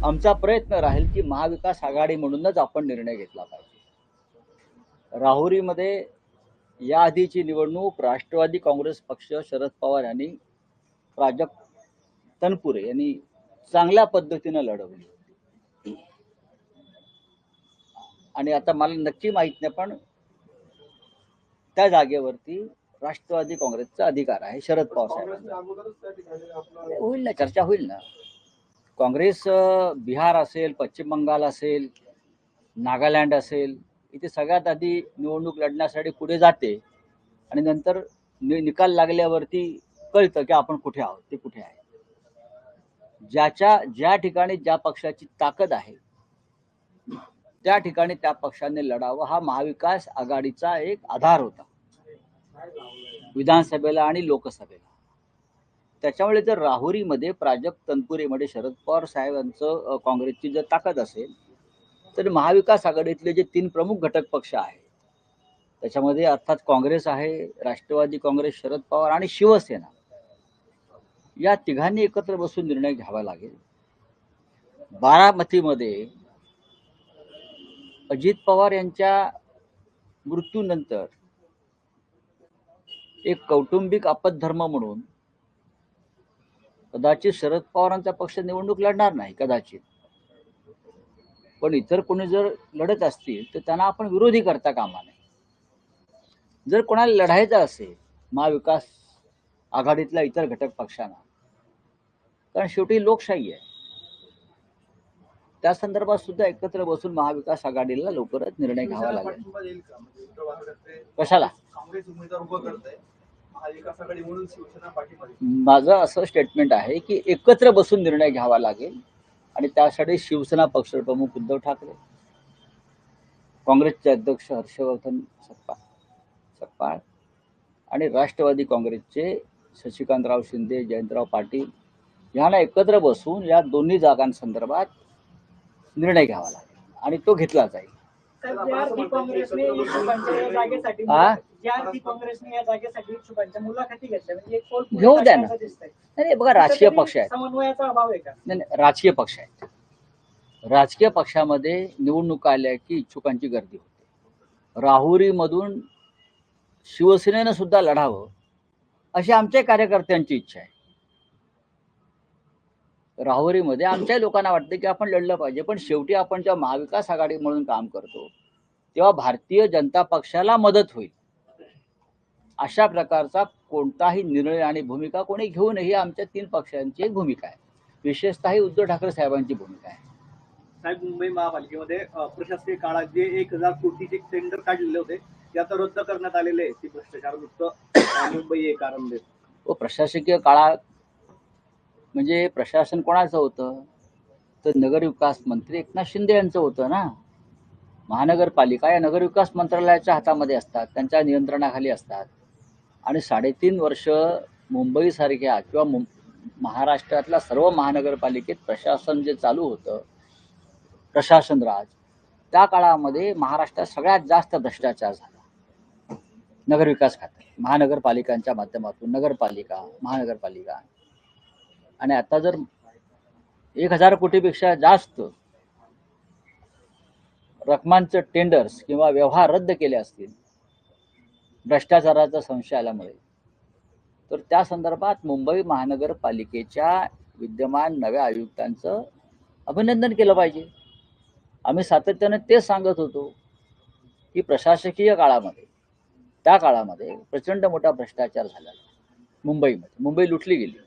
आमचा प्रयत्न राहील की महाविकास आघाडी म्हणूनच आपण निर्णय घेतला पाहिजे. राहुरीमध्ये या आधीची निवडणूक राष्ट्रवादी काँग्रेस पक्ष शरद पवार यांनी प्राजक्त तनपुरे यांनी चांगल्या पद्धतीनं लढवली आणि आता मला नक्की माहित नाही, पण त्या जागेवरती राष्ट्रवादी काँग्रेसचा अधिकार आहे. शरद पवार साहेब होईल ना, चर्चा होईल ना. काँग्रेस बिहार असेल, पश्चिम बंगाल असेल, नागालँड असेल, इथे सगळ्यात आधी निवडणूक लढण्यासाठी पुढे जाते आणि नंतर निकाल लागल्यावरती कळतं की आपण कुठे आहोत, ते कुठे आहे. ज्या ठिकाणी ज्या पक्षाची ताकद आहे त्या ठिकाणी त्या पक्षाने लढावं, हा महाविकास आघाडीचा एक आधार होता विधानसभेला आणि लोकसभेला. त्याच्यामुळे जर राहुरीमध्ये प्राजक्त तनपुरेमध्ये शरद पवार साहेबांचं काँग्रेसची जर ताकद असेल तर महाविकास आघाडीतले जे 3 प्रमुख घटक पक्ष आहेत त्याच्यामध्ये अर्थात काँग्रेस आहे, राष्ट्रवादी काँग्रेस, शरद पवार आणि शिवसेना, या तिघांनी एकत्र बसून निर्णय घ्यावा लागेल. बारामतीमध्ये अजित पवार यांच्या मृत्यूनंतर एक कौटुंबिक आपत्धर्म म्हणून कदाचित शरद पवारांचा पक्ष निवडणूक लढणार नाही, कदाचित. पण इतर कोणी जर लढत असतील तर त्यांना आपण विरोधी करता कामा नये. जर कोणाला लढायचं असेल महाविकास आघाडीतल्या इतर घटक पक्षांना, कारण शेवटी लोकशाही आहे, त्या संदर्भात सुद्धा एकत्र बसून महाविकास आघाडीला लवकरच निर्णय घ्यावा लागेल. कशाला? माझं असं स्टेटमेंट आहे की एकत्र बसून निर्णय घ्यावा लागेल आणि त्यासाठी शिवसेना पक्षप्रमुख उद्धव ठाकरे, काँग्रेसचे अध्यक्ष हर्षवर्धन सपकाळ आणि राष्ट्रवादी काँग्रेसचे शशिकांतराव शिंदे, जयंतराव पाटील यांना एकत्र बसून या दोन्ही जागांसंदर्भात निर्णय घ्यावा लागेल आणि तो घेतला जाईल. घेऊ द्या ना. नाही बघा, राजकीय पक्ष आहेत, समन्वयाचा अभाव आहे का? नाही, राजकीय पक्ष आहेत. राजकीय पक्षामध्ये निवडणुका आल्या की इच्छुकांची गर्दी होते. राहुरीमधून शिवसेनेनं सुद्धा लढावं अशी आमच्या कार्यकर्त्यांची इच्छा आहे. राहुरीमध्ये आमच्या लोकांना वाटतं की आपण लढलं पाहिजे, पण शेवटी आपण जेव्हा महाविकास आघाडी म्हणून काम करतो तेव्हा भारतीय जनता पक्षाला मदत होईल अशा प्रकारचा कोणताही निर्णय आणि भूमिका कोणी घेऊ नये, ही आमच्या 3 पक्षांची भूमिका आहे. विशेषतः ही उद्धव ठाकरे साहेबांची भूमिका आहे. साहेब, मुंबई महापालिकेमध्ये प्रशासकीय काळात जे 1000 कोटीचे टेंडर काढलेले होते ते आता रद्द करण्यात आलेले आहे. ती भ्रष्टाचार मुक्त मुंबई हे कारण देत. प्रशासकीय काळात म्हणजे प्रशासन कोणाचं होतं? तर नगरविकास मंत्री एकनाथ शिंदे यांचं होतं ना. महानगरपालिका या नगरविकास मंत्रालयाच्या हातामध्ये असतात, त्यांच्या नियंत्रणाखाली असतात आणि 3.5 वर्ष मुंबईसारख्या किंवा महाराष्ट्रातल्या सर्व महानगरपालिकेत प्रशासन जे चालू होतं, प्रशासन राज, त्या काळामध्ये महाराष्ट्रात सगळ्यात जास्त भ्रष्टाचार झाला नगरविकास खात्यात, महानगरपालिकांच्या माध्यमातून, नगरपालिका, महानगरपालिका. आणि आता जर 1000 कोटीपेक्षा जास्त रकमांचं टेंडर्स किंवा व्यवहार रद्द केले असतील भ्रष्टाचाराचा संशय आल्यामुळे, तर त्या संदर्भात मुंबई महानगरपालिकेच्या विद्यमान नव्या आयुक्तांचं अभिनंदन केलं पाहिजे. आम्ही सातत्याने तेच सांगत होतो की प्रशासकीय काळामध्ये, त्या काळामध्ये प्रचंड मोठा भ्रष्टाचार झाला मुंबईमध्ये. मुंबई लुटली गेली.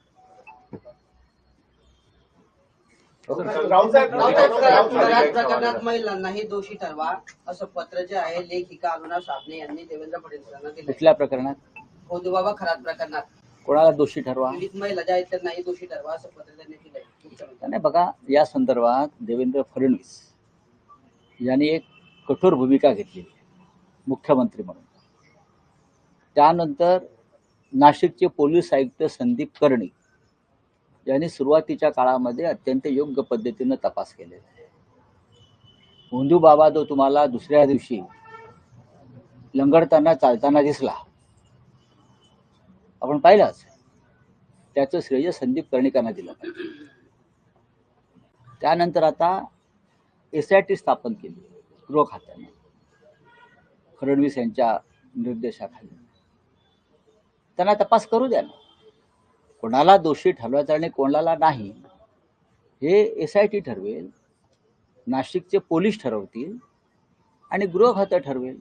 प्रकरणात महिलांनाही दोषी ठरवा असं पत्र जे आहे लेखिका अरुणा साबणे यांनी देवेंद्र फडणवीसांना दिले. कुठल्या प्रकरणात? औदुबाबा खरात प्रकरणात. कोणाला दोषी ठरवा? महिला ज्या आहेत त्यांनाही दोषी ठरवा असं पत्र त्यांनी दिलंय. नाही बघा, या संदर्भात देवेंद्र फडणवीस यांनी एक कठोर भूमिका घेतली मुख्यमंत्री म्हणून. त्यानंतर नाशिकचे पोलीस आयुक्त संदीप कर्णिक यांनी सुरुवातीच्या काळामध्ये अत्यंत योग्य पद्धतीनं तपास केलेला आहे. हुंदू बाबा जो तुम्हाला दुसऱ्या दिवशी लंगडताना चालताना दिसला, आपण पाहिलाच, त्याचं श्रेय संदीप कर्णिकांना दिलं. त्यानंतर आता SIT स्थापन केली गृह खात्याने फडणवीस यांच्या निर्देशाखाली. त्यांना तपास करू द्या ना. कोणाला दोषी ठरवायचं आणि कोणाला नाही हे SIT ठरवेल, नाशिकचे पोलीस ठरवतील आणि गृह खातं ठरवेल.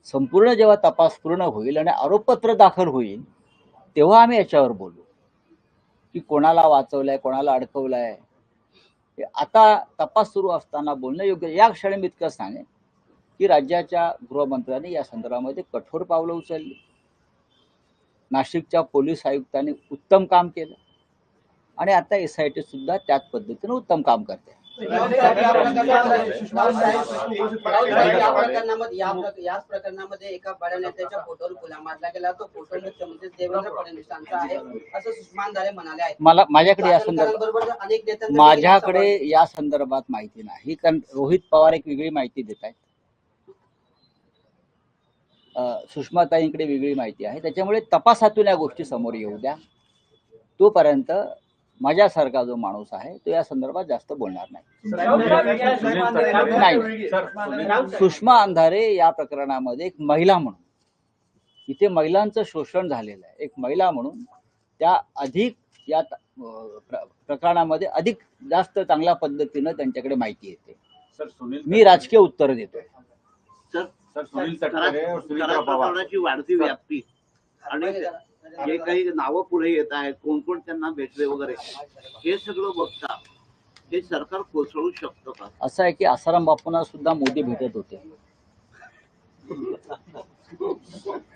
संपूर्ण जेव्हा तपास पूर्ण होईल आणि आरोपपत्र दाखल होईल तेव्हा आम्ही याच्यावर बोलू की कोणाला वाचवलंय, कोणाला अडकवलंय. आता तपास सुरू असताना बोलणं योग्य. या क्षणी मी इतकं सांगेन की राज्याच्या गृहमंत्र्यांनी या संदर्भामध्ये कठोर पावलं उचलली. नाशिकच्या पोलीस आयुक्तांनी उत्तम काम केलं आणि आता SIT सुद्धा त्याच पद्धतीने उत्तम काम करते. याच प्रकरणामध्ये एका बड्या नेत्याच्या फोटोवर खुला मारला गेला. तो फोटो मुख्यमंत्री देवेंद्र फडणवीसांचा आहे असं सुषमा अंधारे म्हणाले आहेत. माझ्याकडे या संदर्भात माहिती नाही, कारण रोहित पवार एक वेगळी माहिती देत आहेत, सुषमाताईंकडे वेगळी माहिती आहे. त्याच्यामुळे तपासातून या गोष्टी समोर येऊ द्या. तोपर्यंत माझ्यासारखा जो माणूस आहे तो या संदर्भात जास्त बोलणार नाही. सुषमा अंधारे या प्रकरणामध्ये एक महिला म्हणून, इथे महिलांचं शोषण झालेलं आहे, एक महिला म्हणून त्या अधिक या प्रकरणामध्ये अधिक जास्त चांगल्या पद्धतीनं त्यांच्याकडे माहिती येते. मी राजकीय उत्तर देतोय. सुनील तटकरे और सुनील पवारची वाढती व्याप्ती आणि जे काही नावं पुढे येत आहेत, कोण कोण त्यांना भेटले वगैरे, हे सगळं बघता हे सरकार कोसळू शकतं का? असं आहे की आसाराम बापूंना सुद्धा मोदी भेटत होते,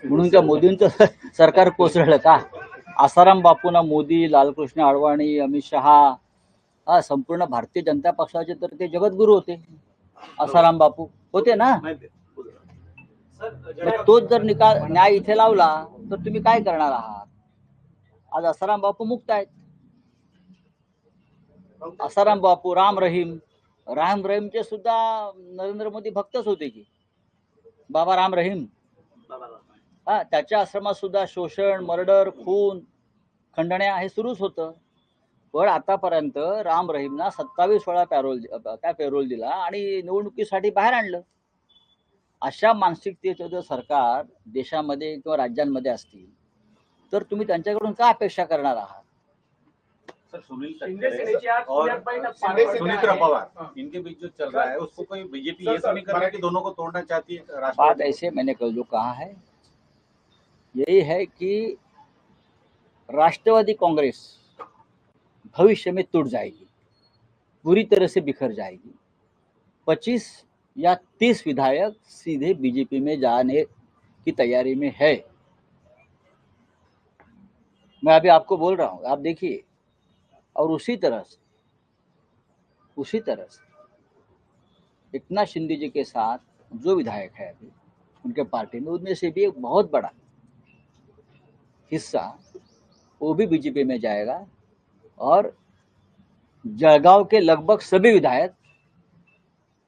म्हणून त्या मोदींचं सरकार कोसळलं का? आसाराम बापूंना मोदी, लालकृष्ण अडवाणी, अमित शहा, संपूर्ण भारतीय जनता पक्षाचे तर ते जगद्गुरू होते. आसाराम बापू होते ना. तोच जर न्याय इथे लावला तर तुम्ही काय करणार आहात? आज आसाराम बापू मुक्त आहेत. आसाराम बापू, राम रहीमचे सुद्धा नरेंद्र मोदी भक्तच होते की बाबा राम रहीम. त्याच्या आश्रमात सुद्धा शोषण, मर्डर, खून, खंडण्या हे सुरूच होतं. पण आतापर्यंत राम रहीमना 27 वेळा पॅरोल दिला आणि निवडणुकीसाठी बाहेर आणलं. अशा मानसिकतेचं जर सरकार देशामध्ये किंवा राज्यांमध्ये असतील तर तुम्ही त्यांच्याकडून काय अपेक्षा करणार आहात? सर, सुनील तटकरे और सुनील पवार इनके बीच जो चल रहा है उसको कोई बीजेपी ये तो नहीं कर रहा कि दोनों को तोड़ना चाहती है? बात ऐसे मैंने कल जो कहा है यही है कि राष्ट्रवादी कांग्रेस भविष्य में टूट जाएगी, पूरी तरह से बिखर जाएगी. 25 या 30 विधायक सीधे बीजेपी में जाने की तैयारी में है. मैं अभी आपको बोल रहा हूं, आप देखिए. और उसी तरह से एकनाथ शिंदे जी के साथ जो विधायक है अभी उनके पार्टी में, उनमें से भी एक बहुत बड़ा हिस्सा वो भी बीजेपी में जाएगा और जळगांव के लगभग सभी विधायक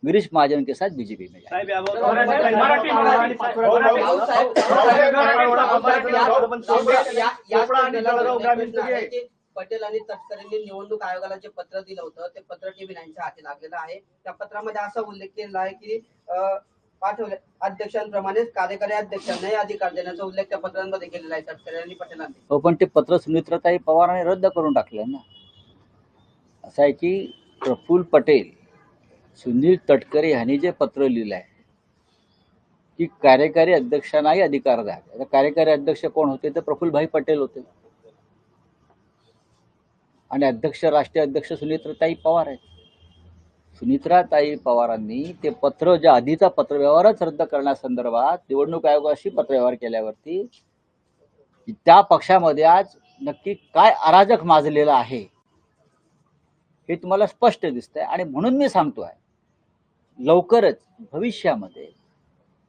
गिरीश महाजन के साथ बीजेपी में जाएंगे. पटेल आणि तटकरेंनी निवडणूक आयोगाला जे पत्र दिलं होतं ते पत्र टीव्ही 9च्या हाती लागलेलं आहे. त्या पत्रामध्ये असा उल्लेख केला आहे की पाठवले अध्यक्षांप्रमाणेच कार्यकारी अध्यक्षांनाही अधिकार देण्याचा उल्लेख त्या पत्रांमध्ये केलेला आहे तटकरे आणि पटेलांनी. हो, पण ते पत्र सुमित्राताई पवारांनी रद्द करून टाकलं ना. असं आहे की प्रफुल्ल पटेल, सुनील तटकरे यांनी जे पत्र लिहिलं आहे की कार्यकारी अध्यक्षांनाही अधिकार द्या. आता कार्यकारी अध्यक्ष कोण होते? तर प्रफुल्लभाई पटेल होते आणि राष्ट्रीय अध्यक्ष सुनित्राताई पवार आहेत. सुनित्राताई पवारांनी ते पत्र, जे आधीचा पत्रव्यवहारच रद्द करण्यासंदर्भात निवडणूक आयोगाशी पत्रव्यवहार केल्यावरती त्या पक्षामध्ये आज नक्की काय अराजक माजलेलं आहे हे तुम्हाला स्पष्ट दिसतंय. आणि म्हणून मी सांगतोय लवकरच भविष्यामध्ये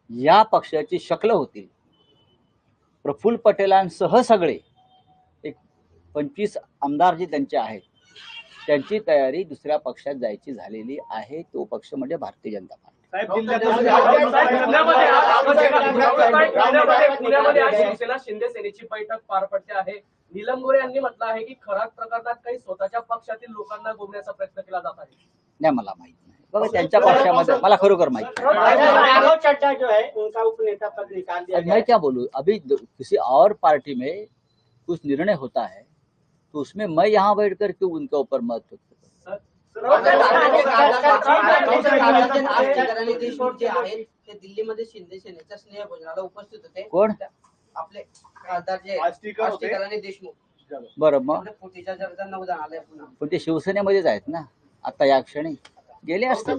या पक्षाची शक्ल होतील. प्रफुल्ल पटेलांसह सगळे एक 25 आमदार जे त्यांचे आहेत त्यांची तयारी दुसऱ्या पक्षात जायची झालेली आहे. तो पक्ष म्हणजे भारतीय जनता पार्टी. पुण्यामध्ये आज शिवसेना शिंदे सेनेची बैठक पार पडते आहे. नीलम गोरे यांनी म्हटलं आहे की खराब प्रकरणात काही स्वतःच्या पक्षातील लोकांना गोवण्याचा प्रयत्न केला जात आहे. नाही, मला माहित नाही बघा, त्यांच्या पक्षामध्ये मला खरोखर माहित नाही. राघव चड्ढा जो है उनका उपनेता पद निकाल दिया अब गया मैं क्या बोलूं, अभी किसी और पार्टी में कुछ निर्णय होता है तो उसमें मैं यहाँ बैठ कर के उनके ऊपर मत आष्टीकरांनी देशमुख जे आहेत ते दिल्लीमध्ये शिंदे सेनेच्या स्नेह भोजनाला उपस्थित होते. कोण? आपले खासदार जे आष्टीकर होते. आष्टीकरांनी देशमुख बरं, मग पोटीच्या चर्चांना उदाहरण आलंय पुन्हा. पण ते शिवसेनेमध्येच आहेत ना आता या क्षणी, गेले असतील.